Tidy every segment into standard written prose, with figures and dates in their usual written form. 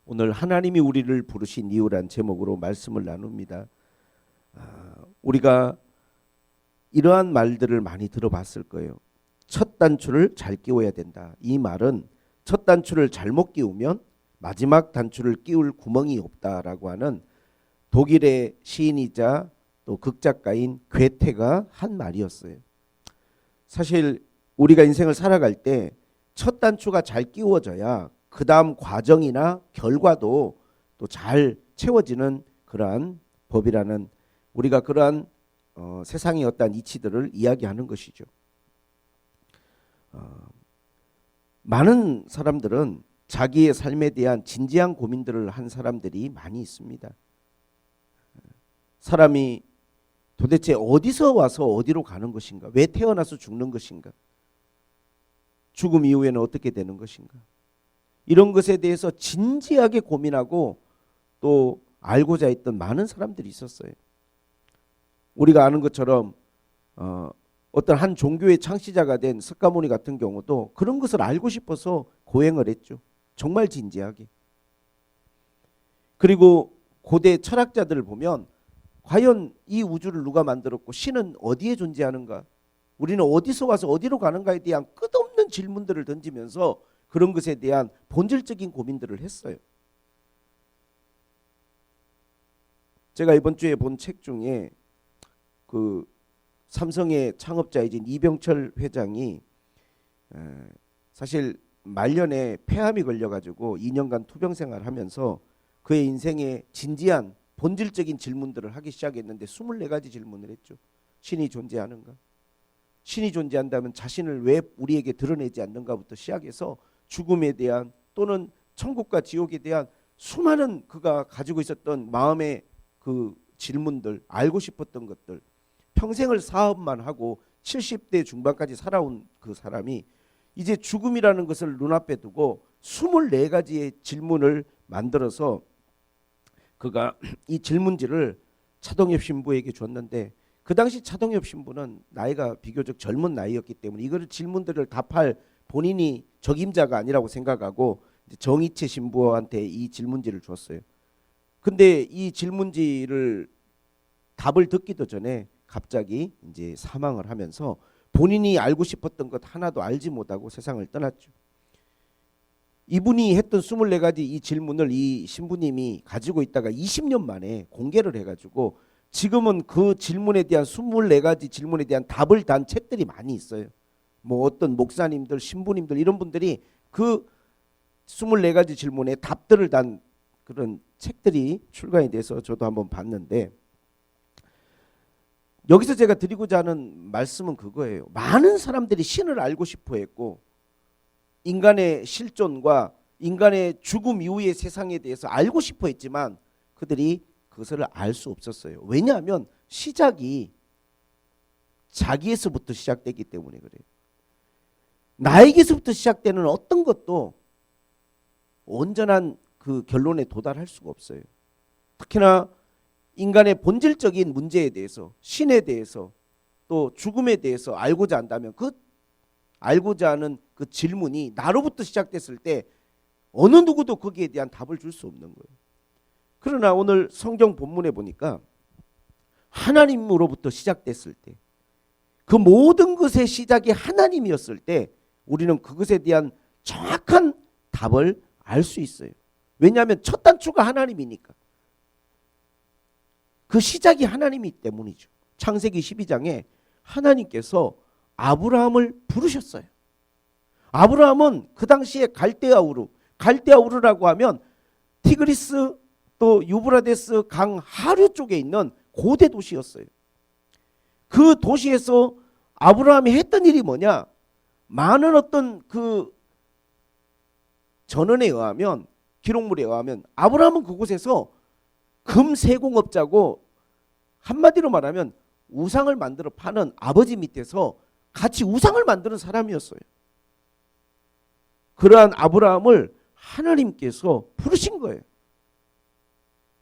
오늘 하나님이 우리를 부르신 이유란 제목으로 말씀을 나눕니다. 우리가 이러한 말들을 많이 들어봤을 거예요. 첫 단추를 잘 끼워야 된다. 이 말은 첫 단추를 잘못 끼우면 마지막 단추를 끼울 구멍이 없다라고 하는 독일의 시인이자 또 극작가인 괴테가 한 말이었어요. 사실 우리가 인생을 살아갈 때 첫 단추가 잘 끼워져야 그 다음 과정이나 결과도 또 잘 채워지는 그러한 법이라는, 우리가 그러한 세상의 어떠한 이치들을 이야기하는 것이죠. 많은 사람들은 자기의 삶에 대한 진지한 고민들을 한 사람들이 많이 있습니다. 사람이 도대체 어디서 와서 어디로 가는 것인가? 왜 태어나서 죽는 것인가? 죽음 이후에는 어떻게 되는 것인가? 이런 것에 대해서 진지하게 고민하고 또 알고자 했던 많은 사람들이 있었어요. 우리가 아는 것처럼 어떤 한 종교의 창시자가 된 석가모니 같은 경우도 그런 것을 알고 싶어서 고행을 했죠. 정말 진지하게. 그리고 고대 철학자들을 보면 과연 이 우주를 누가 만들었고 신은 어디에 존재하는가? 우리는 어디서 와서 어디로 가는가에 대한 끝없는 질문들을 던지면서 그런 것에 대한 본질적인 고민들을 했어요. 제가 이번 주에 본 책 중에 그 삼성의 창업자이신 이병철 회장이 사실 말년에 폐암이 걸려가지고 2년간 투병 생활을 하면서 그의 인생에 진지한 본질적인 질문들을 하기 시작했는데 24가지 질문을 했죠. 신이 존재하는가? 신이 존재한다면 자신을 왜 우리에게 드러내지 않는가부터 시작해서 죽음에 대한 또는 천국과 지옥에 대한 수많은 그가 가지고 있었던 마음의 그 질문들, 알고 싶었던 것들, 평생을 사업만 하고 70대 중반까지 살아온 그 사람이 이제 죽음이라는 것을 눈앞에 두고 24가지의 질문을 만들어서 그가 이 질문지를 차동엽 신부에게 줬는데, 그 당시 차동엽 신부는 나이가 비교적 젊은 나이였기 때문에 이거를 질문들을 답할 본인이 적임자가 아니라고 생각하고 정희채 신부한테 이 질문지를 줬어요. 근데 이 질문지를 답을 듣기도 전에 갑자기 이제 사망을 하면서 본인이 알고 싶었던 것 하나도 알지 못하고 세상을 떠났죠. 이분이 했던 24가지 이 질문을 이 신부님이 가지고 있다가 20년 만에 공개를 해가지고 지금은 그 질문에 대한 24가지 질문에 대한 답을 단 책들이 많이 있어요. 뭐 어떤 목사님들, 신부님들 이런 분들이 그 24가지 질문에 답들을 단 그런 책들이 출간이 돼서 저도 한번 봤는데, 여기서 제가 드리고자 하는 말씀은 그거예요. 많은 사람들이 신을 알고 싶어 했고 인간의 실존과 인간의 죽음 이후의 세상에 대해서 알고 싶어 했지만 그들이 그것을 알 수 없었어요. 왜냐하면 시작이 자기에서부터 시작되기 때문에 그래요. 나에게서부터 시작되는 어떤 것도 온전한 그 결론에 도달할 수가 없어요. 특히나 인간의 본질적인 문제에 대해서, 신에 대해서, 또 죽음에 대해서 알고자 한다면 그 알고자 하는 그 질문이 나로부터 시작됐을 때 어느 누구도 거기에 대한 답을 줄 수 없는 거예요. 그러나 오늘 성경 본문에 보니까 하나님으로부터 시작됐을 때, 그 모든 것의 시작이 하나님이었을 때 우리는 그것에 대한 정확한 답을 알 수 있어요. 왜냐하면 첫 단추가 하나님이니까. 그 시작이 하나님이기 때문이죠. 창세기 12장에 하나님께서 아브라함을 부르셨어요. 아브라함은 그 당시에 갈대아우르라고 하면 티그리스 또 유브라데스 강 하류 쪽에 있는 고대 도시였어요. 그 도시에서 아브라함이 했던 일이 뭐냐? 많은 어떤 그 전언에 의하면, 기록물에 의하면 아브라함은 그곳에서 금세공업자고, 한마디로 말하면 우상을 만들어 파는 아버지 밑에서 같이 우상을 만드는 사람이었어요. 그러한 아브라함을 하나님께서 부르신 거예요.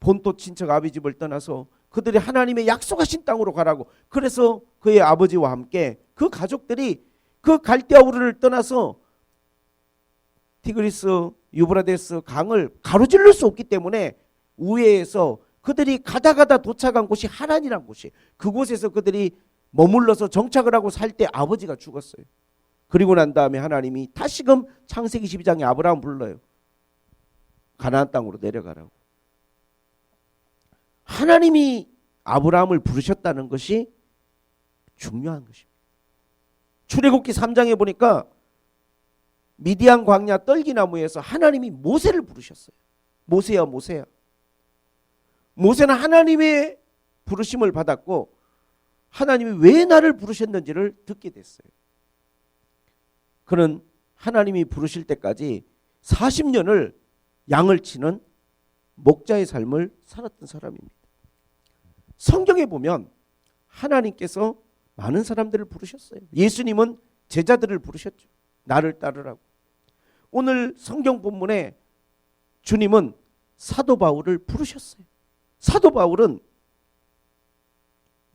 본토 친척 아비 집을 떠나서 그들이 하나님의 약속하신 땅으로 가라고. 그래서 그의 아버지와 함께 그 가족들이 그 갈대아우르를 떠나서 티그리스 유브라데스 강을 가로질러 수 없기 때문에 우회해서 그들이 가다 도착한 곳이 하란이란 곳이, 그곳에서 그들이 머물러서 정착을 하고 살 때 아버지가 죽었어요. 그리고 난 다음에 하나님이 다시금 창세기 12장에 아브라함 불러요. 가나안 땅으로 내려가라고. 하나님이 아브라함을 부르셨다는 것이 중요한 것입니다. 출애굽기 3장에 보니까 미디안 광야 떨기나무에서 하나님이 모세를 부르셨어요. 모세야 모세야. 모세는 하나님의 부르심을 받았고 하나님이 왜 나를 부르셨는지를 듣게 됐어요. 그는 하나님이 부르실 때까지 40년을 양을 치는 목자의 삶을 살았던 사람입니다. 성경에 보면 하나님께서 많은 사람들을 부르셨어요. 예수님은 제자들을 부르셨죠. 나를 따르라고. 오늘 성경 본문에 주님은 사도 바울을 부르셨어요. 사도 바울은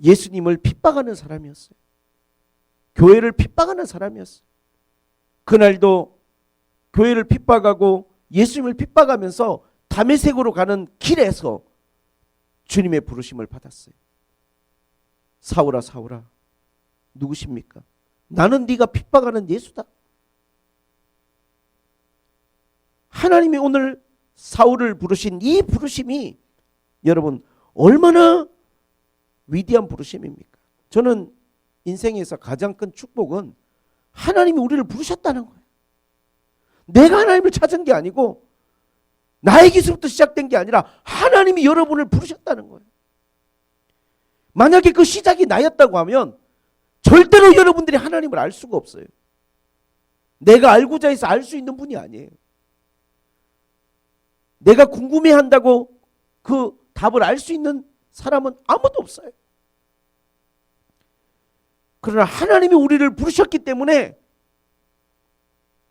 예수님을 핍박하는 사람이었어요. 교회를 핍박하는 사람이었어요. 그날도 교회를 핍박하고 예수님을 핍박하면서 다메섹으로 가는 길에서 주님의 부르심을 받았어요. 사울아 사울아 누구십니까? 나는 네가 핍박하는 예수다. 하나님이 오늘 사울을 부르신 이 부르심이 여러분 얼마나 위대한 부르심입니까? 저는 인생에서 가장 큰 축복은 하나님이 우리를 부르셨다는 거예요. 내가 하나님을 찾은 게 아니고 나에게서부터 시작된 게 아니라 하나님이 여러분을 부르셨다는 거예요. 만약에 그 시작이 나였다고 하면 절대로 여러분들이 하나님을 알 수가 없어요. 내가 알고자 해서 알 수 있는 분이 아니에요. 내가 궁금해한다고 그 답을 알 수 있는 사람은 아무도 없어요. 그러나 하나님이 우리를 부르셨기 때문에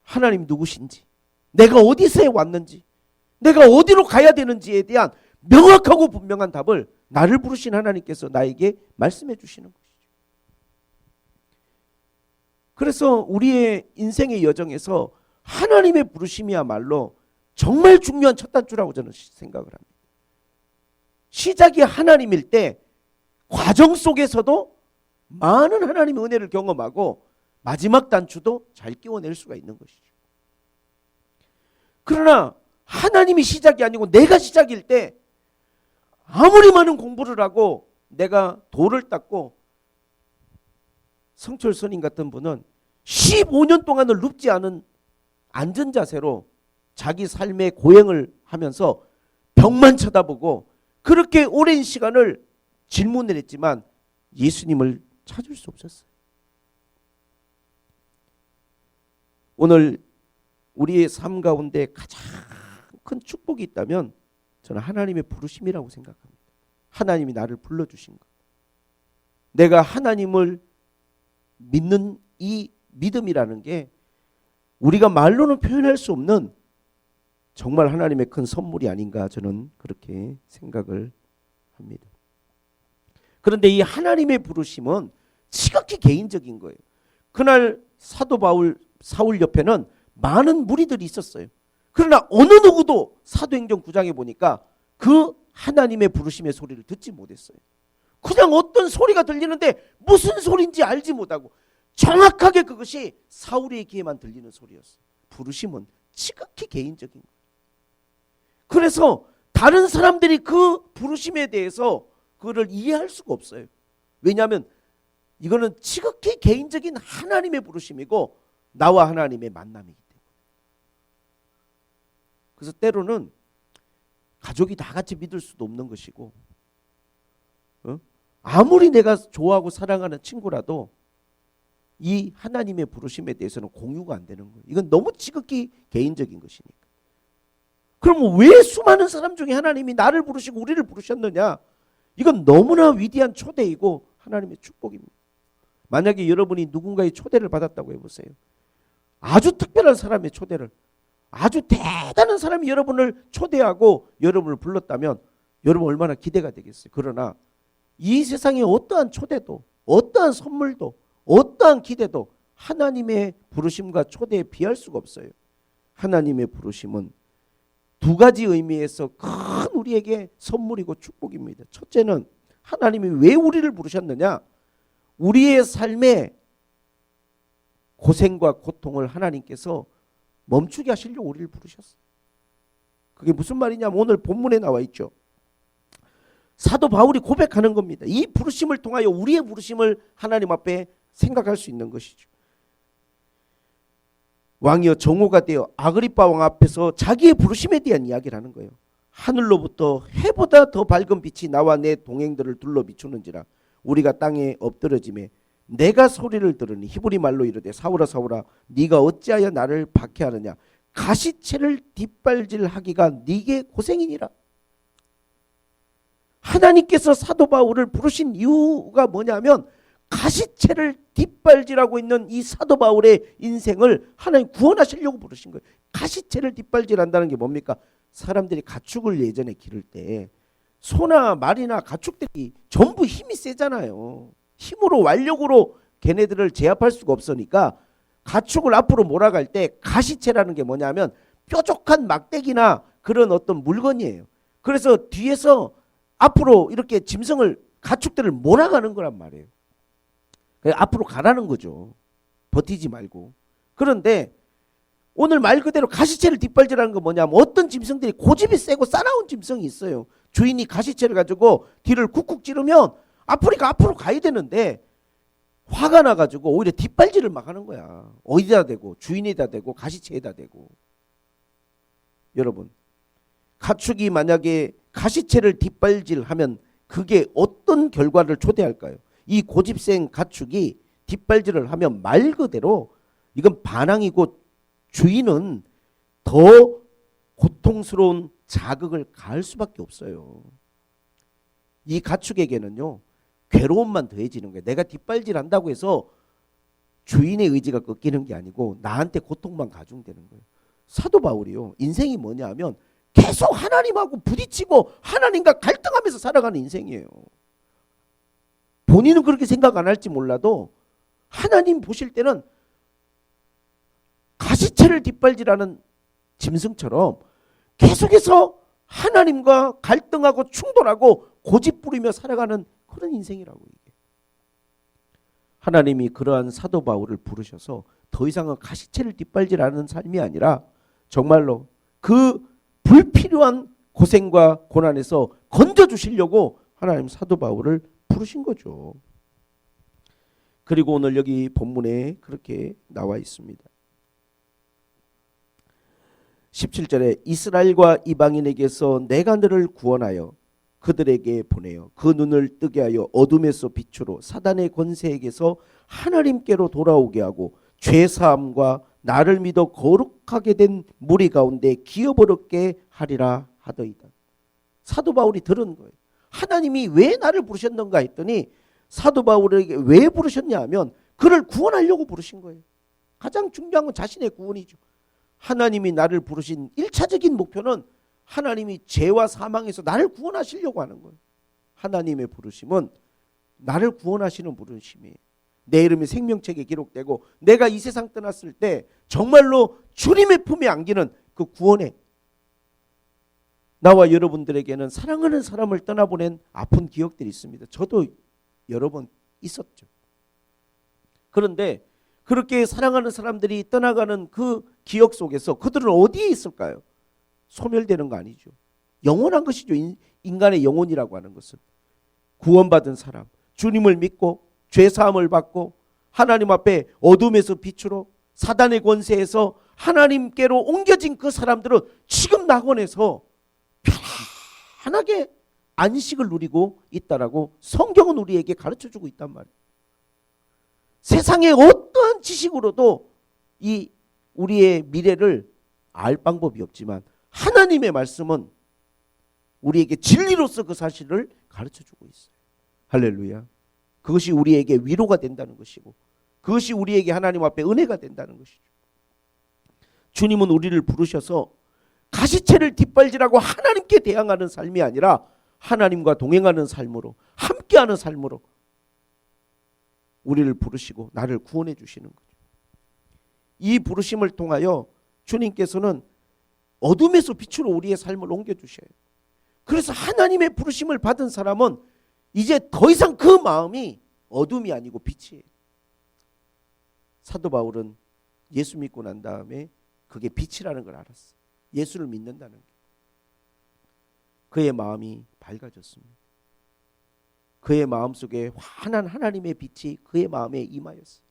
하나님 누구신지, 내가 어디서 왔는지, 내가 어디로 가야 되는지에 대한 명확하고 분명한 답을 나를 부르신 하나님께서 나에게 말씀해 주시는 것이죠. 그래서 우리의 인생의 여정에서 하나님의 부르심이야말로 정말 중요한 첫 단추라고 저는 생각을 합니다. 시작이 하나님일 때 과정 속에서도 많은 하나님의 은혜를 경험하고 마지막 단추도 잘 끼워낼 수가 있는 것이죠. 그러나 하나님이 시작이 아니고 내가 시작일 때 아무리 많은 공부를 하고 내가 돌을 닦고, 성철 스님 같은 분은 15년 동안을 눕지 않은 앉은 자세로 자기 삶의 고행을 하면서 벽만 쳐다보고 그렇게 오랜 시간을 질문을 했지만 예수님을 찾을 수 없었어요. 오늘 우리의 삶 가운데 가장 큰 축복이 있다면 저는 하나님의 부르심이라고 생각합니다. 하나님이 나를 불러주신 것. 내가 하나님을 믿는 이 믿음이라는 게 우리가 말로는 표현할 수 없는 정말 하나님의 큰 선물이 아닌가 저는 그렇게 생각을 합니다. 그런데 이 하나님의 부르심은 지극히 개인적인 거예요. 그날 사도 바울 사울 옆에는 많은 무리들이 있었어요. 그러나 어느 누구도 사도행전 9장에 보니까 그 하나님의 부르심의 소리를 듣지 못했어요. 그냥 어떤 소리가 들리는데 무슨 소리인지 알지 못하고 정확하게 그것이 사울의 귀에만 들리는 소리였어요. 부르심은 지극히 개인적인 거예요. 그래서 다른 사람들이 그 부르심에 대해서 그거를 이해할 수가 없어요. 왜냐하면 이거는 지극히 개인적인 하나님의 부르심이고 나와 하나님의 만남이기 때문에. 그래서 때로는 가족이 다 같이 믿을 수도 없는 것이고, 아무리 내가 좋아하고 사랑하는 친구라도 이 하나님의 부르심에 대해서는 공유가 안 되는 거예요. 이건 너무 지극히 개인적인 것이니까. 그럼 왜 수많은 사람 중에 하나님이 나를 부르시고 우리를 부르셨느냐? 이건 너무나 위대한 초대이고 하나님의 축복입니다. 만약에 여러분이 누군가의 초대를 받았다고 해보세요. 아주 특별한 사람의 초대를, 아주 대단한 사람이 여러분을 초대하고 여러분을 불렀다면 여러분 얼마나 기대가 되겠어요. 그러나 이 세상의 어떠한 초대도, 어떠한 선물도, 어떠한 기대도 하나님의 부르심과 초대에 비할 수가 없어요. 하나님의 부르심은 두 가지 의미에서 큰 우리에게 선물이고 축복입니다. 첫째는 하나님이 왜 우리를 부르셨느냐? 우리의 삶에 고생과 고통을 하나님께서 멈추게 하시려고 우리를 부르셨어요. 그게 무슨 말이냐면 오늘 본문에 나와 있죠. 사도 바울이 고백하는 겁니다. 이 부르심을 통하여 우리의 부르심을 하나님 앞에 생각할 수 있는 것이죠. 왕이여 정오가 되어 아그리빠 왕 앞에서 자기의 부르심에 대한 이야기를 하는 거예요. 하늘로부터 해보다 더 밝은 빛이 나와 내 동행들을 둘러 비추는지라 우리가 땅에 엎드러짐에 내가 소리를 들으니 히브리 말로 이르되 사울아 사울아 네가 어찌하여 나를 박해하느냐 가시채를 뒷발질하기가 네게 고생이니라. 하나님께서 사도 바울을 부르신 이유가 뭐냐면 가시채를 뒷발질하고 있는 이 사도 바울의 인생을 하나님 구원하시려고 부르신 거예요. 가시채를 뒷발질한다는 게 뭡니까? 사람들이 가축을 예전에 기를 때 소나 말이나 가축들이 전부 힘이 세잖아요. 힘으로 완력으로 걔네들을 제압할 수가 없으니까 가축을 앞으로 몰아갈 때 가시채라는 게 뭐냐면 뾰족한 막대기나 그런 어떤 물건이에요. 그래서 뒤에서 앞으로 이렇게 짐승을 가축들을 몰아가는 거란 말이에요. 앞으로 가라는 거죠. 버티지 말고. 그런데 오늘 말 그대로 가시채를 뒷발질하는 건 뭐냐면 어떤 짐승들이 고집이 세고 싸나운 짐승이 있어요. 주인이 가시채를 가지고 뒤를 쿡쿡 찌르면 앞으로 가야 되는데 화가 나가지고 오히려 뒷발질을 막 하는 거야. 어디다 대고 주인에다 대고 가시채에다 대고. 여러분 가축이 만약에 가시채를 뒷발질하면 그게 어떤 결과를 초래할까요? 이 고집센 가축이 뒷발질을 하면 말 그대로 이건 반항이고 주인은 더 고통스러운 자극을 가할 수밖에 없어요. 이 가축에게는요 괴로움만 더해지는 거예요. 내가 뒷발질한다고 해서 주인의 의지가 꺾이는 게 아니고 나한테 고통만 가중되는 거예요. 사도 바울이요 인생이 뭐냐 하면 계속 하나님하고 부딪히고 하나님과 갈등하면서 살아가는 인생이에요. 본인은 그렇게 생각 안 할지 몰라도 하나님 보실 때는 가시채를 뒷발질하는 짐승처럼 계속해서 하나님과 갈등하고 충돌하고 고집 부리며 살아가는 그런 인생이라고. 이게. 하나님이 그러한 사도 바울을 부르셔서 더 이상은 가시채를 뒷발질하는 삶이 아니라 정말로 그 불필요한 고생과 고난에서 건져주시려고 하나님 사도 바울을 부르신 거죠. 그리고 오늘 여기 본문에 그렇게 나와 있습니다. 17절에 이스라엘과 이방인에게서 내가 너를 구원하여 그들에게 보내어 그 눈을 뜨게 하여 어둠에서 빛으로 사단의 권세에게서 하나님께로 돌아오게 하고 죄사함과 나를 믿어 거룩하게 된 무리 가운데 기업어렵게 하리라 하더이다. 사도 바울이 들은 거예요. 하나님이 왜 나를 부르셨는가 했더니 사도 바울에게 왜 부르셨냐 하면 그를 구원하려고 부르신 거예요. 가장 중요한 건 자신의 구원이죠. 하나님이 나를 부르신 1차적인 목표는 하나님이 죄와 사망에서 나를 구원하시려고 하는 거예요. 하나님의 부르심은 나를 구원하시는 부르심이에요. 내 이름이 생명책에 기록되고 내가 이 세상 떠났을 때 정말로 주님의 품에 안기는 그 구원에 나와 여러분들에게는 사랑하는 사람을 떠나보낸 아픈 기억들이 있습니다. 저도 여러 번 있었죠. 그런데 그렇게 사랑하는 사람들이 떠나가는 그 기억 속에서 그들은 어디에 있을까요? 소멸되는 거 아니죠. 영원한 것이죠. 인간의 영혼이라고 하는 것은. 구원받은 사람, 주님을 믿고 죄사함을 받고 하나님 앞에 어둠에서 빛으로 사단의 권세에서 하나님께로 옮겨진 그 사람들은 지금 낙원에서 편안하게 안식을 누리고 있다라고 성경은 우리에게 가르쳐주고 있단 말이에요. 세상의 어떠한 지식으로도 이 우리의 미래를 알 방법이 없지만 하나님의 말씀은 우리에게 진리로서 그 사실을 가르쳐주고 있어요. 할렐루야. 그것이 우리에게 위로가 된다는 것이고 그것이 우리에게 하나님 앞에 은혜가 된다는 것이죠. 주님은 우리를 부르셔서 가시채를 뒷발질하고 하나님께 대항하는 삶이 아니라 하나님과 동행하는 삶으로 함께하는 삶으로 우리를 부르시고 나를 구원해 주시는 거죠. 이 부르심을 통하여 주님께서는 어둠에서 빛으로 우리의 삶을 옮겨주셔요. 그래서 하나님의 부르심을 받은 사람은 이제 더 이상 그 마음이 어둠이 아니고 빛이에요. 사도 바울은 예수 믿고 난 다음에 그게 빛이라는 걸 알았어요. 예수를 믿는다는 게. 그의 마음이 밝아졌습니다. 그의 마음속에 환한 하나님의 빛이 그의 마음에 임하였어요.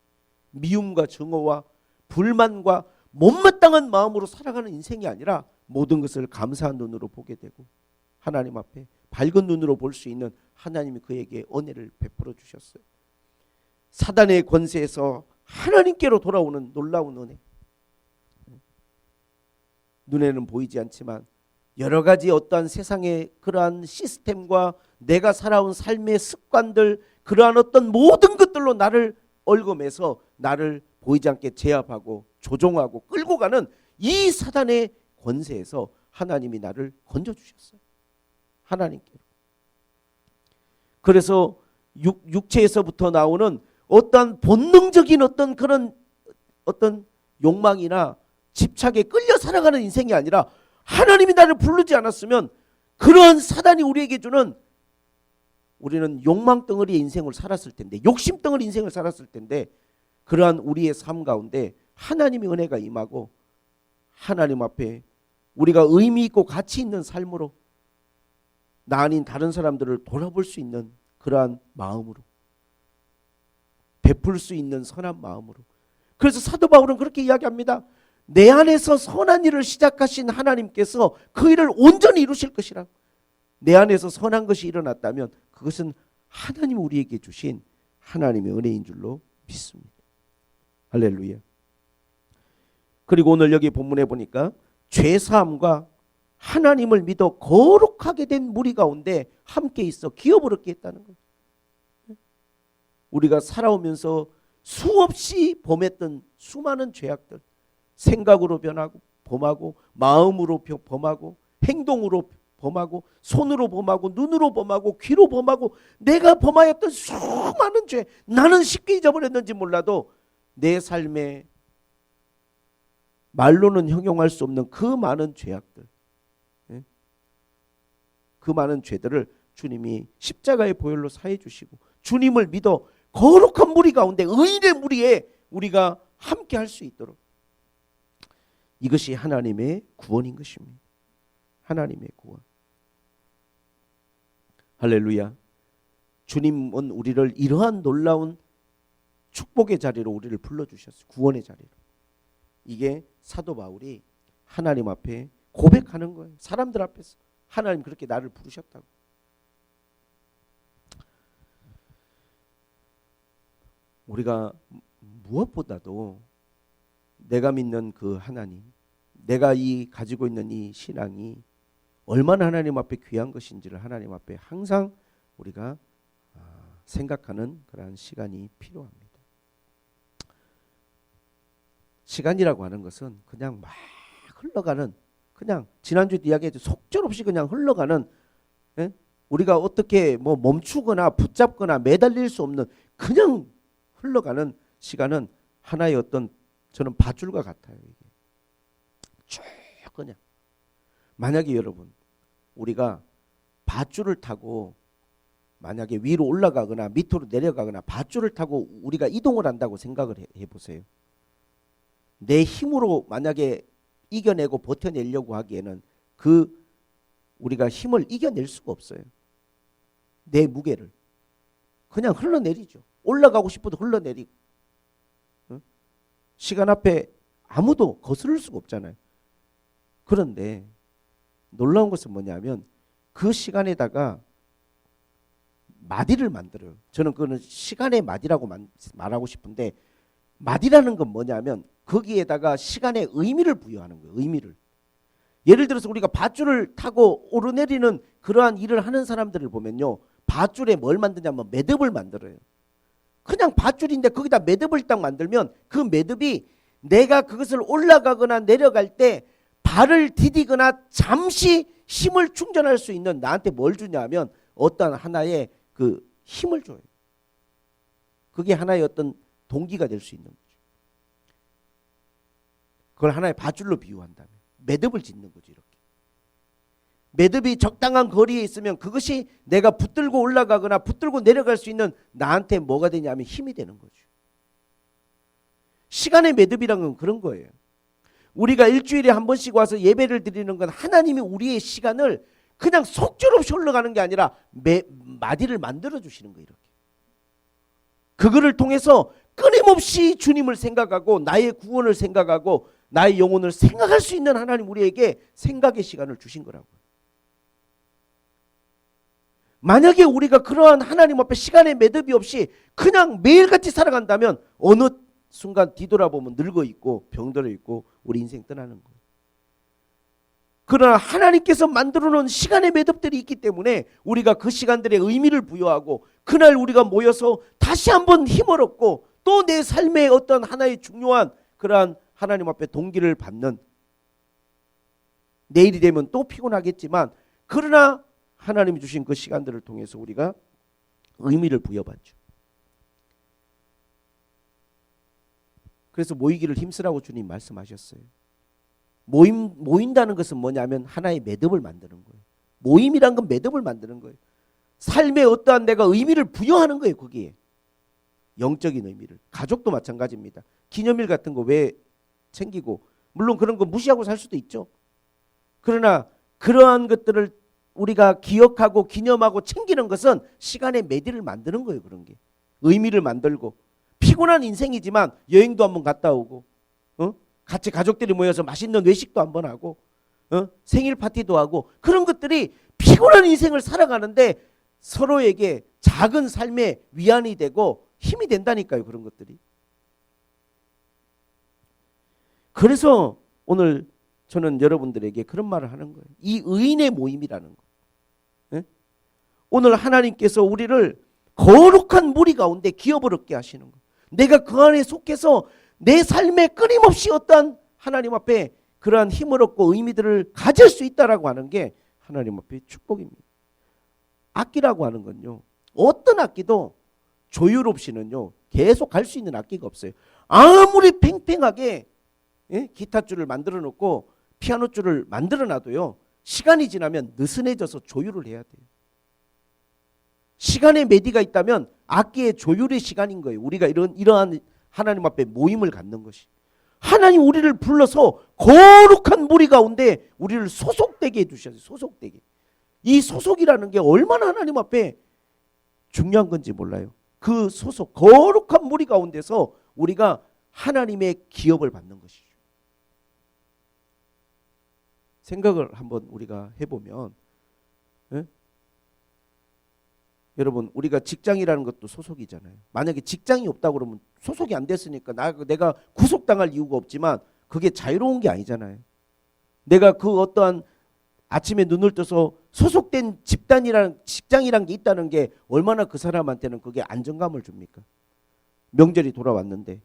미움과 증오와 불만과 못마땅한 마음으로 살아가는 인생이 아니라 모든 것을 감사한 눈으로 보게 되고 하나님 앞에 밝은 눈으로 볼 수 있는 하나님이 그에게 은혜를 베풀어 주셨어요. 사단의 권세에서 하나님께로 돌아오는 놀라운 은혜. 눈에는 보이지 않지만 여러 가지 어떠한 세상의 그러한 시스템과 내가 살아온 삶의 습관들, 그러한 어떤 모든 것들로 나를 얽어매서 나를 보이지 않게 제압하고 조종하고 끌고 가는 이 사단의 권세에서 하나님이 나를 건져주셨어요. 하나님께로. 그래서 육체에서부터 나오는 어떤 본능적인 어떤 그런 어떤 욕망이나 집착에 끌려 살아가는 인생이 아니라 하나님이 나를 부르지 않았으면 그런 사단이 우리에게 주는, 우리는 욕망 덩어리의 인생을 살았을 텐데, 욕심 덩어리 인생을 살았을 텐데, 그러한 우리의 삶 가운데 하나님의 은혜가 임하고 하나님 앞에 우리가 의미 있고 가치 있는 삶으로 나 아닌 다른 사람들을 돌아볼 수 있는 그러한 마음으로, 베풀 수 있는 선한 마음으로. 그래서 사도 바울은 그렇게 이야기합니다. 내 안에서 선한 일을 시작하신 하나님께서 그 일을 온전히 이루실 것이라. 내 안에서 선한 것이 일어났다면 그것은 하나님이 우리에게 주신 하나님의 은혜인 줄로 믿습니다. 할렐루야. 그리고 오늘 여기 본문에 보니까 죄사함과 하나님을 믿어 거룩하게 된 무리 가운데 함께 있어 기업을 얻게 했다는 거예요. 우리가 살아오면서 수없이 범했던 수많은 죄악들, 생각으로 변하고 범하고, 마음으로 범하고, 행동으로 범하고, 손으로 범하고, 눈으로 범하고, 귀로 범하고, 내가 범하였던 수많은 죄, 나는 쉽게 잊어버렸는지 몰라도 내 삶에 말로는 형용할 수 없는 그 많은 죄악들, 그 많은 죄들을 주님이 십자가의 보혈로 사해 주시고 주님을 믿어 거룩한 무리 가운데, 의인의 무리에 우리가 함께 할 수 있도록, 이것이 하나님의 구원인 것입니다. 하나님의 구원. 할렐루야. 주님은 우리를 이러한 놀라운 축복의 자리로 우리를 불러주셨어요. 구원의 자리로. 이게 사도 바울이 하나님 앞에 고백하는 거예요. 사람들 앞에서 하나님 그렇게 나를 부르셨다고. 우리가 무엇보다도 내가 믿는 그 하나님, 내가 가지고 있는 이 신앙이 얼마나 하나님 앞에 귀한 것인지를 하나님 앞에 항상 우리가 생각하는 그런 시간이 필요합니다. 시간이라고 하는 것은 그냥 막 흘러가는, 그냥 지난주에 이야기했죠. 속절없이 그냥 흘러가는, 우리가 어떻게 뭐 멈추거나 붙잡거나 매달릴 수 없는 그냥 흘러가는 시간은 하나의 어떤, 저는 밧줄과 같아요. 이게 쭉 그냥. 만약에 여러분 우리가 밧줄을 타고 만약에 위로 올라가거나 밑으로 내려가거나 밧줄을 타고 우리가 이동을 한다고 생각을 해보세요. 내 힘으로 만약에 이겨내고 버텨내려고 하기에는 우리가 힘을 이겨낼 수가 없어요. 내 무게를 그냥 흘러내리죠. 올라가고 싶어도 흘러내리고, 시간 앞에 아무도 거스를 수가 없잖아요. 그런데 놀라운 것은 뭐냐면 그 시간에다가 마디를 만들어요. 저는 그거는 시간의 마디라고 말하고 싶은데, 마디라는 건 뭐냐면 거기에다가 시간의 의미를 부여하는 거예요. 의미를. 예를 들어서 우리가 밧줄을 타고 오르내리는 그러한 일을 하는 사람들을 보면요, 밧줄에 뭘 만드냐면 매듭을 만들어요. 그냥 밧줄인데 거기다 매듭을 딱 만들면 그 매듭이 내가 그것을 올라가거나 내려갈 때 발을 디디거나 잠시 힘을 충전할 수 있는, 나한테 뭘 주냐면 어떤 하나의 그 힘을 줘요. 그게 하나의 어떤 동기가 될 수 있는 거죠. 그걸 하나의 밧줄로 비유한다면 매듭을 짓는 거죠. 이렇게 매듭이 적당한 거리에 있으면 그것이 내가 붙들고 올라가거나 붙들고 내려갈 수 있는 나한테 뭐가 되냐면 힘이 되는 거죠. 시간의 매듭이란 건 그런 거예요. 우리가 일주일에 한 번씩 와서 예배를 드리는 건 하나님이 우리의 시간을 그냥 속절없이 흘러가는 게 아니라 마디를 만들어 주시는 거예요. 이렇게. 그거를 통해서 끊임없이 주님을 생각하고 나의 구원을 생각하고 나의 영혼을 생각할 수 있는 하나님 우리에게 생각의 시간을 주신 거라고요. 만약에 우리가 그러한 하나님 앞에 시간의 매듭이 없이 그냥 매일같이 살아간다면 어느 순간 뒤돌아보면 늙어 있고 병들어 있고 우리 인생 떠나는 거예요. 그러나 하나님께서 만들어 놓은 시간의 매듭들이 있기 때문에 우리가 그 시간들에 의미를 부여하고 그날 우리가 모여서 다시 한번 힘을 얻고 또 내 삶의 어떤 하나의 중요한 그러한 하나님 앞에 동기를 받는, 내일이 되면 또 피곤하겠지만 그러나 하나님이 주신 그 시간들을 통해서 우리가 의미를 부여받죠. 그래서 모이기를 힘쓰라고 주님 말씀하셨어요. 모인다는 것은 뭐냐면 하나의 매듭을 만드는 거예요. 모임이란 건 매듭을 만드는 거예요. 삶에 어떠한 내가 의미를 부여하는 거예요. 거기에 영적인 의미를. 가족도 마찬가지입니다. 기념일 같은 거 왜 챙기고, 물론 그런 거 무시하고 살 수도 있죠. 그러나 그러한 것들을 우리가 기억하고 기념하고 챙기는 것은 시간의 매듭을 만드는 거예요. 그런 게 의미를 만들고, 피곤한 인생이지만 여행도 한번 갔다 오고, 같이 가족들이 모여서 맛있는 외식도 한번 하고, 생일 파티도 하고, 그런 것들이 피곤한 인생을 살아가는데 서로에게 작은 삶의 위안이 되고 힘이 된다니까요. 그런 것들이. 그래서 오늘 저는 여러분들에게 그런 말을 하는 거예요. 이 의인의 모임이라는 거. 오늘 하나님께서 우리를 거룩한 무리 가운데 기업을 얻게 하시는 거. 내가 그 안에 속해서 내 삶에 끊임없이 어떤 하나님 앞에 그러한 힘을 얻고 의미들을 가질 수 있다라고 하는 게 하나님 앞에 축복입니다. 악기라고 하는 건요, 어떤 악기도 조율 없이는요 계속 갈 수 있는 악기가 없어요. 아무리 팽팽하게 기타 줄을 만들어 놓고 피아노 줄을 만들어 놔도요 시간이 지나면 느슨해져서 조율을 해야 돼요. 시간의 매디가 있다면 악기의 조율의 시간인 거예요. 우리가 이러한 하나님 앞에 모임을 갖는 것이. 하나님 우리를 불러서 거룩한 무리 가운데 우리를 소속되게 해주셨어요. 소속되게. 이 소속이라는 게 얼마나 하나님 앞에 중요한 건지 몰라요. 그 소속, 거룩한 무리 가운데서 우리가 하나님의 기업을 받는 것이죠. 생각을 한번 우리가 해보면, 여러분 우리가 직장이라는 것도 소속이잖아요. 만약에 직장이 없다 그러면 소속이 안 됐으니까 내가 구속당할 이유가 없지만 그게 자유로운 게 아니잖아요. 내가 그 어떠한 아침에 눈을 떠서 소속된 집단이랑 직장이란 게 있다는 게 얼마나 그 사람한테는 그게 안정감을 줍니까? 명절이 돌아왔는데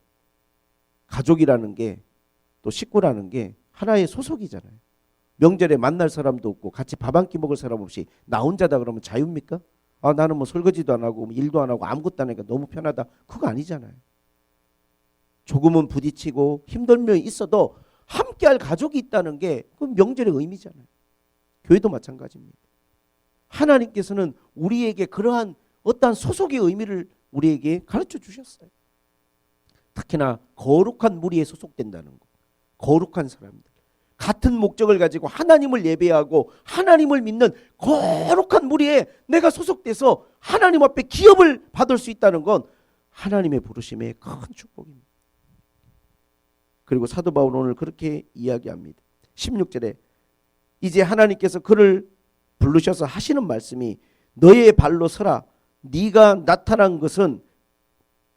가족이라는 게, 또 식구라는 게 하나의 소속이잖아요. 명절에 만날 사람도 없고 같이 밥 한 끼 먹을 사람 없이 나 혼자다 그러면 자유입니까? 아, 나는 뭐 설거지도 안 하고 일도 안 하고 아무것도 안 하니까 너무 편하다. 그거 아니잖아요. 조금은 부딪히고 힘든 면이 있어도 함께할 가족이 있다는 게 그 명절의 의미잖아요. 교회도 마찬가지입니다. 하나님께서는 우리에게 그러한 어떠한 소속의 의미를 우리에게 가르쳐 주셨어요. 특히나 거룩한 무리에 소속된다는 것. 거룩한 사람들. 같은 목적을 가지고 하나님을 예배하고 하나님을 믿는 거룩한 무리에 내가 소속돼서 하나님 앞에 기업을 받을 수 있다는 건 하나님의 부르심의 큰 축복입니다. 그리고 사도 바울은 오늘 그렇게 이야기합니다. 16절에 이제 하나님께서 그를 부르셔서 하시는 말씀이 너의 발로 서라. 네가 나타난 것은,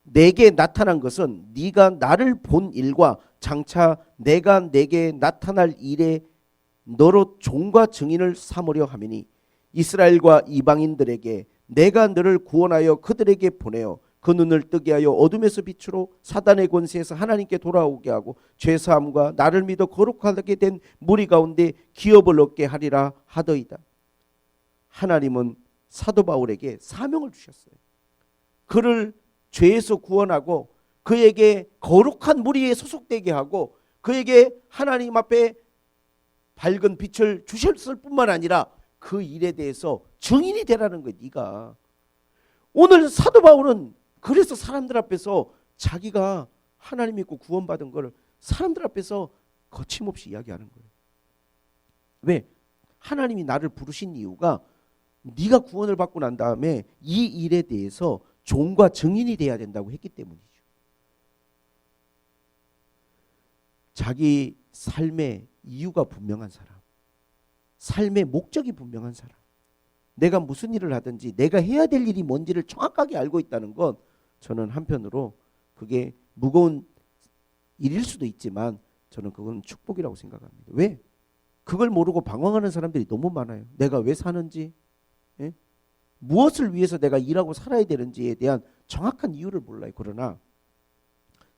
내게 나타난 것은 네가 나를 본 일과 장차 내가 내게 나타날 일에 너로 종과 증인을 삼으려 함이니 이스라엘과 이방인들에게 내가 너를 구원하여 그들에게 보내어 그 눈을 뜨게 하여 어둠에서 빛으로 사단의 권세에서 하나님께 돌아오게 하고 죄사함과 나를 믿어 거룩하게 된 무리 가운데 기업을 얻게 하리라 하더이다. 하나님은 사도 바울에게 사명을 주셨어요. 그를 죄에서 구원하고 그에게 거룩한 무리에 소속되게 하고 그에게 하나님 앞에 밝은 빛을 주셨을 뿐만 아니라 그 일에 대해서 증인이 되라는 거야. 네가 오늘 사도 바울은 그래서 사람들 앞에서 자기가 하나님 믿고 구원받은 걸 사람들 앞에서 거침없이 이야기하는 거예요. 왜? 하나님이 나를 부르신 이유가 네가 구원을 받고 난 다음에 이 일에 대해서 종과 증인이 돼야 된다고 했기 때문이죠. 자기 삶의 이유가 분명한 사람, 삶의 목적이 분명한 사람, 내가 무슨 일을 하든지 내가 해야 될 일이 뭔지를 정확하게 알고 있다는 건 저는 한편으로 그게 무거운 일일 수도 있지만 저는 그건 축복이라고 생각합니다. 왜? 그걸 모르고 방황하는 사람들이 너무 많아요. 내가 왜 사는지, 예? 무엇을 위해서 내가 일하고 살아야 되는지에 대한 정확한 이유를 몰라요. 그러나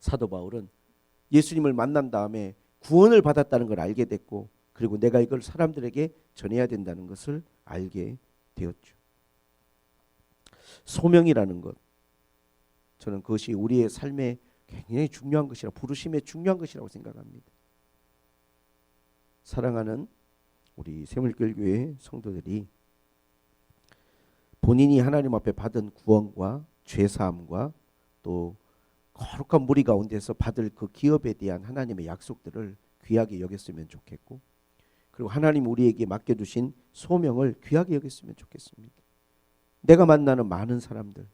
사도 바울은 예수님을 만난 다음에 구원을 받았다는 걸 알게 됐고, 그리고 내가 이걸 사람들에게 전해야 된다는 것을 알게 되었죠. 소명이라는 것, 저는 그것이 우리의 삶에 굉장히 중요한 것이라, 부르심에 중요한 것이라고 생각합니다. 사랑하는 우리 새물결교회 성도들이 본인이 하나님 앞에 받은 구원과 죄사함과 또 거룩한 무리 가운데서 받을 그 기업에 대한 하나님의 약속들을 귀하게 여겼으면 좋겠고, 그리고 하나님 우리에게 맡겨주신 소명을 귀하게 여겼으면 좋겠습니다. 내가 만나는 많은 사람들,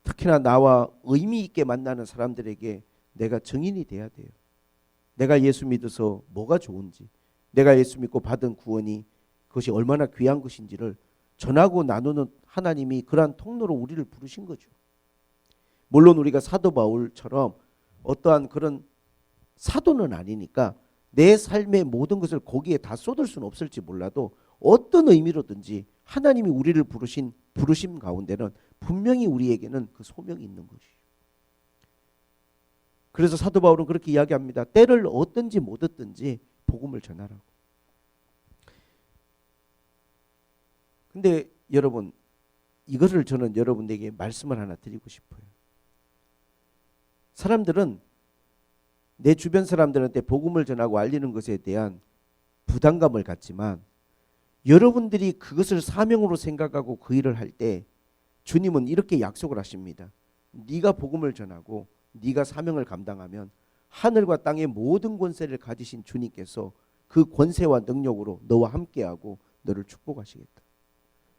특히나 나와 의미 있게 만나는 사람들에게 내가 증인이 돼야 돼요. 내가 예수 믿어서 뭐가 좋은지, 내가 예수 믿고 받은 구원이 그것이 얼마나 귀한 것인지를 전하고 나누는 하나님이 그러한 통로로 우리를 부르신 거죠. 물론 우리가 사도 바울처럼 어떠한 그런 사도는 아니니까 내 삶의 모든 것을 거기에 다 쏟을 수는 없을지 몰라도 어떤 의미로든지 하나님이 우리를 부르신 부르심 가운데는 분명히 우리에게는 그 소명이 있는 것이죠. 그래서 사도 바울은 그렇게 이야기합니다. 때를 얻든지 못 얻든지 복음을 전하라고. 근데 여러분, 이것을 저는 여러분에게 말씀을 하나 드리고 싶어요. 사람들은 내 주변 사람들한테 복음을 전하고 알리는 것에 대한 부담감을 갖지만, 여러분들이 그것을 사명으로 생각하고 그 일을 할 때 주님은 이렇게 약속을 하십니다. 네가 복음을 전하고 네가 사명을 감당하면 하늘과 땅의 모든 권세를 가지신 주님께서 그 권세와 능력으로 너와 함께하고 너를 축복하시겠다.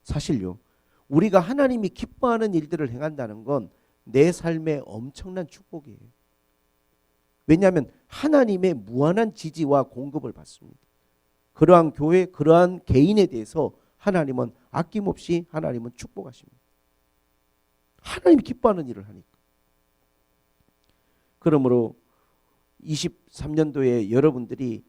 사실요, 우리가 하나님이 기뻐하는 일들을 행한다는 건 내 삶에 엄청난 축복이에요. 왜냐하면 하나님의 무한한 지지와 공급을 받습니다. 그러한 교회, 그러한 개인에 대해서 하나님은 아낌없이 하나님은 축복하십니다. 하나님이 기뻐하는 일을 하니까. 그러므로 23년도에 여러분들이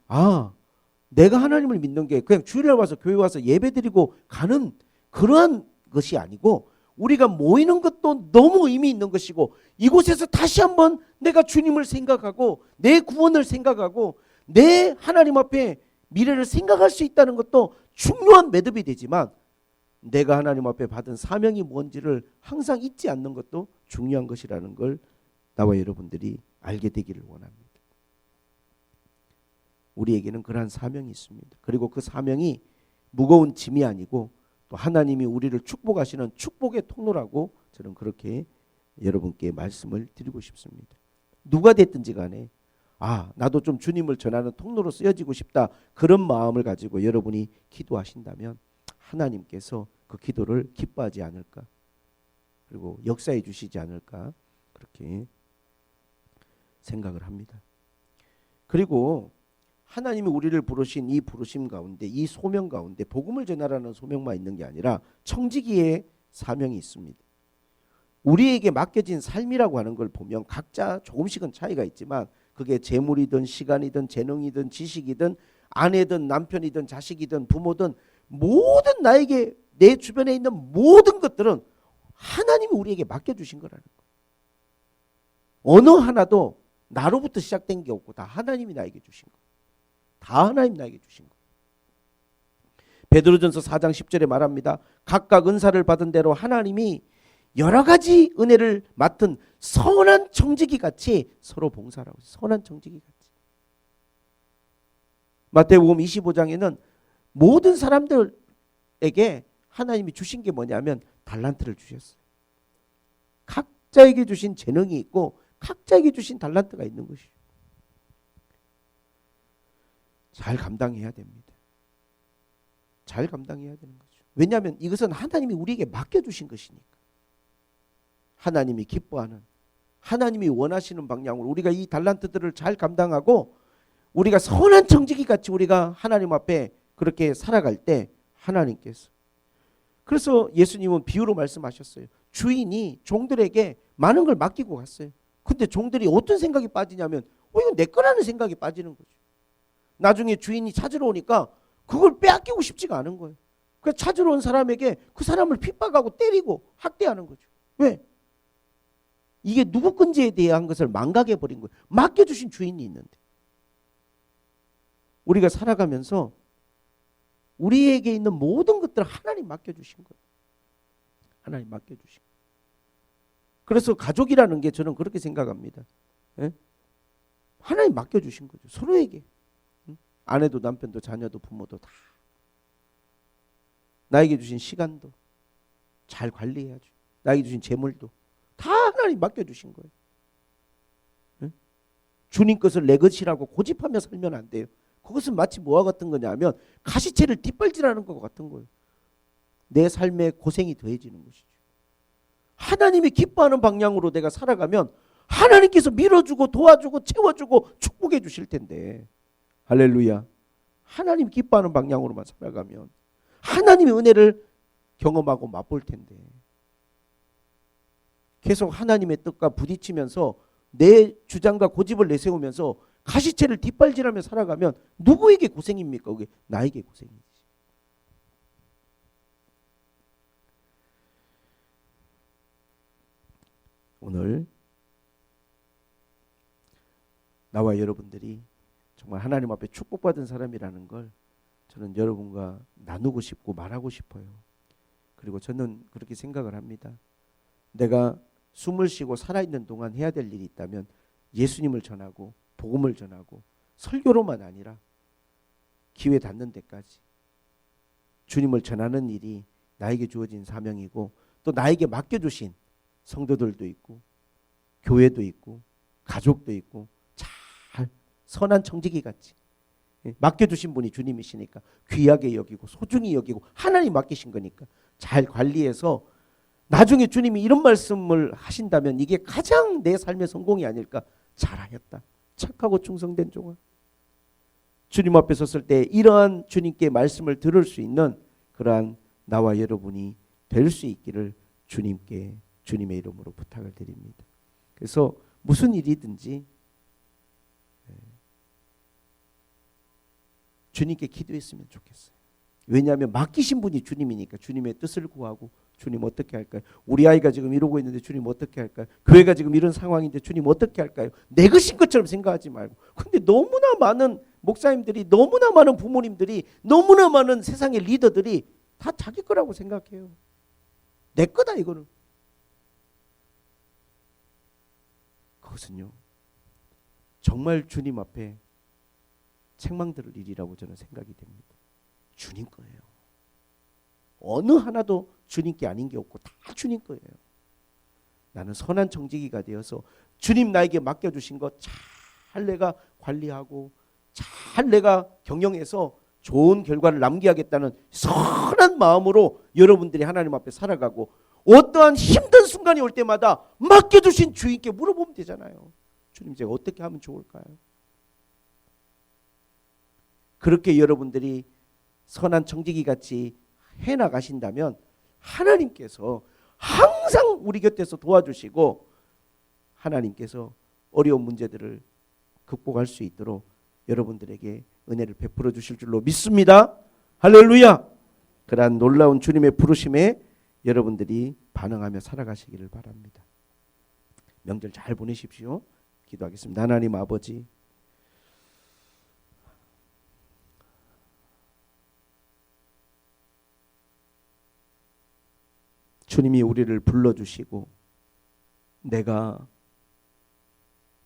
내가 하나님을 믿는 게 그냥 주일날 와서 교회 와서 예배드리고 가는 그러한 것이 아니고, 우리가 모이는 것도 너무 의미 있는 것이고, 이곳에서 다시 한번 내가 주님을 생각하고 내 구원을 생각하고 내 하나님 앞에 미래를 생각할 수 있다는 것도 중요한 매듭이 되지만, 내가 하나님 앞에 받은 사명이 뭔지를 항상 잊지 않는 것도 중요한 것이라는 걸 나와 여러분들이 알게 되기를 원합니다. 우리에게는 그러한 사명이 있습니다. 그리고 그 사명이 무거운 짐이 아니고 또 하나님이 우리를 축복하시는 축복의 통로라고 저는 그렇게 여러분께 말씀을 드리고 싶습니다. 누가 됐든지 간에 나도 좀 주님을 전하는 통로로 쓰여지고 싶다, 그런 마음을 가지고 여러분이 기도하신다면 하나님께서 그 기도를 기뻐하지 않을까, 그리고 역사해 주시지 않을까, 그렇게 생각을 합니다. 그리고 하나님이 우리를 부르신 이 부르심 가운데, 이 소명 가운데 복음을 전하라는 소명만 있는 게 아니라 청지기의 사명이 있습니다. 우리에게 맡겨진 삶이라고 하는 걸 보면 각자 조금씩은 차이가 있지만, 그게 재물이든 시간이든 재능이든 지식이든 아내든 남편이든 자식이든 부모든 모든 나에게 내 주변에 있는 모든 것들은 하나님이 우리에게 맡겨주신 거라는 거예요. 어느 하나도 나로부터 시작된 게 없고 다 하나님이 나에게 주신 거예요. 다 하나님 나에게 주신 거예요. 베드로전서 4장 10절에 말합니다. 각각 은사를 받은 대로 하나님이 여러 가지 은혜를 맡은 선한 청지기 같이 서로 봉사하라고. 선한 청지기 같이. 마태복음 25장에는 모든 사람들에게 하나님이 주신 게 뭐냐면 달란트를 주셨어요. 각자에게 주신 재능이 있고 각자에게 주신 달란트가 있는 것이죠. 잘 감당해야 됩니다. 잘 감당해야 되는 거죠. 왜냐하면 이것은 하나님이 우리에게 맡겨주신 것이니까. 하나님이 기뻐하는, 하나님이 원하시는 방향으로 우리가 이 달란트들을 잘 감당하고 우리가 선한 청지기 같이 우리가 하나님 앞에 그렇게 살아갈 때 하나님께서, 그래서 예수님은 비유로 말씀하셨어요. 주인이 종들에게 많은 걸 맡기고 갔어요. 근데 종들이 어떤 생각이 빠지냐면 이거 내 거라는 생각이 빠지는 거죠. 나중에 주인이 찾으러 오니까 그걸 빼앗기고 싶지가 않은 거예요. 그래서 찾으러 온 사람에게 그 사람을 핍박하고 때리고 학대하는 거죠. 왜? 이게 누구 건지에 대한 것을 망각해 버린 거예요. 맡겨주신 주인이 있는데. 우리가 살아가면서 우리에게 있는 모든 것들을 하나님 맡겨주신 거예요. 하나님 맡겨주신 거예요. 그래서 가족이라는 게 저는 그렇게 생각합니다. 예? 하나님 맡겨주신 거죠. 서로에게. 아내도 남편도 자녀도 부모도 다. 나에게 주신 시간도 잘 관리해야죠. 나에게 주신 재물도 다 하나님 맡겨주신 거예요. 예? 주님 것을 내 것이라고 고집하며 살면 안 돼요. 그것은 마치 뭐와 같은 거냐면 가시채를 뒷발질하는 것 같은 거예요. 내 삶에 고생이 더해지는 것이죠. 하나님이 기뻐하는 방향으로 내가 살아가면 하나님께서 밀어주고 도와주고 채워주고 축복해 주실 텐데. 할렐루야. 하나님 기뻐하는 방향으로만 살아가면 하나님의 은혜를 경험하고 맛볼 텐데. 계속 하나님의 뜻과 부딪히면서 내 주장과 고집을 내세우면서 가시채를 뒷발질하며 살아가면 누구에게 고생입니까? 그게 나에게 고생이지. 오늘 나와 여러분들이 정말 하나님 앞에 축복받은 사람이라는 걸 저는 여러분과 나누고 싶고 말하고 싶어요. 그리고 저는 그렇게 생각을 합니다. 내가 숨을 쉬고 살아있는 동안 해야 될 일이 있다면 예수님을 전하고 복음을 전하고 설교로만 아니라 기회 닿는 데까지 주님을 전하는 일이 나에게 주어진 사명이고, 또 나에게 맡겨주신 성도들도 있고 교회도 있고 가족도 있고 잘 선한 청지기 같이 맡겨주신 분이 주님이시니까 귀하게 여기고 소중히 여기고 하나님 맡기신 거니까 잘 관리해서 나중에 주님이 이런 말씀을 하신다면 이게 가장 내 삶의 성공이 아닐까. 잘하였다. 착하고 충성된 종아. 주님 앞에 섰을 때 이러한 주님께 말씀을 들을 수 있는 그러한 나와 여러분이 될 수 있기를 주님께 주님의 이름으로 부탁을 드립니다. 그래서 무슨 일이든지 주님께 기도했으면 좋겠어요. 왜냐하면 맡기신 분이 주님이니까 주님의 뜻을 구하고 주님 어떻게 할까요? 우리 아이가 지금 이러고 있는데 주님 어떻게 할까요? 교회가 지금 이런 상황인데 주님 어떻게 할까요? 내 것인 것처럼 생각하지 말고. 근데 너무나 많은 목사님들이, 너무나 많은 부모님들이, 너무나 많은 세상의 리더들이 다 자기 거라고 생각해요. 내 거다 이거는. 그것은요 정말 주님 앞에 책망 들을 일이라고 저는 생각이 됩니다. 주님 거예요. 어느 하나도 주님께 아닌 게 없고 다 주님 거예요. 나는 선한 청지기가 되어서 주님 나에게 맡겨주신 것 잘 내가 관리하고 잘 내가 경영해서 좋은 결과를 남겨야겠다는 선한 마음으로 여러분들이 하나님 앞에 살아가고, 어떠한 힘든 순간이 올 때마다 맡겨주신 주님께 물어보면 되잖아요. 주님 제가 어떻게 하면 좋을까요? 그렇게 여러분들이 선한 청지기 같이 해나가신다면 하나님께서 항상 우리 곁에서 도와주시고 하나님께서 어려운 문제들을 극복할 수 있도록 여러분들에게 은혜를 베풀어 주실 줄로 믿습니다. 할렐루야. 그러한 놀라운 주님의 부르심에 여러분들이 반응하며 살아가시기를 바랍니다. 명절 잘 보내십시오. 기도하겠습니다. 하나님 아버지, 주님이 우리를 불러주시고 내가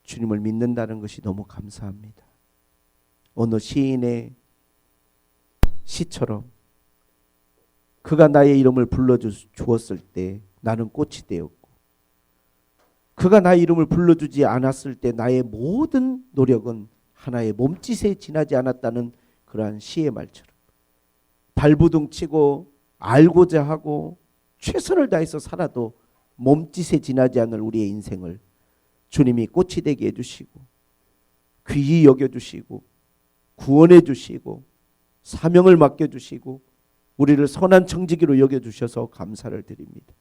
주님을 믿는다는 것이 너무 감사합니다. 어느 시인의 시처럼 그가 나의 이름을 불러주었을 때 나는 꽃이 되었고, 그가 나의 이름을 불러주지 않았을 때 나의 모든 노력은 하나의 몸짓에 지나지 않았다는 그러한 시의 말처럼 발부둥치고 알고자 하고 최선을 다해서 살아도 몸짓에 지나지 않을 우리의 인생을 주님이 꽃이 되게 해주시고 귀히 여겨주시고 구원해 주시고 사명을 맡겨주시고 우리를 선한 청지기로 여겨주셔서 감사를 드립니다.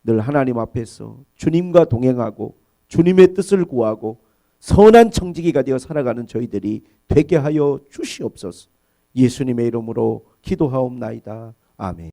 늘 하나님 앞에서 주님과 동행하고 주님의 뜻을 구하고 선한 청지기가 되어 살아가는 저희들이 되게 하여 주시옵소서. 예수님의 이름으로 기도하옵나이다. 아멘.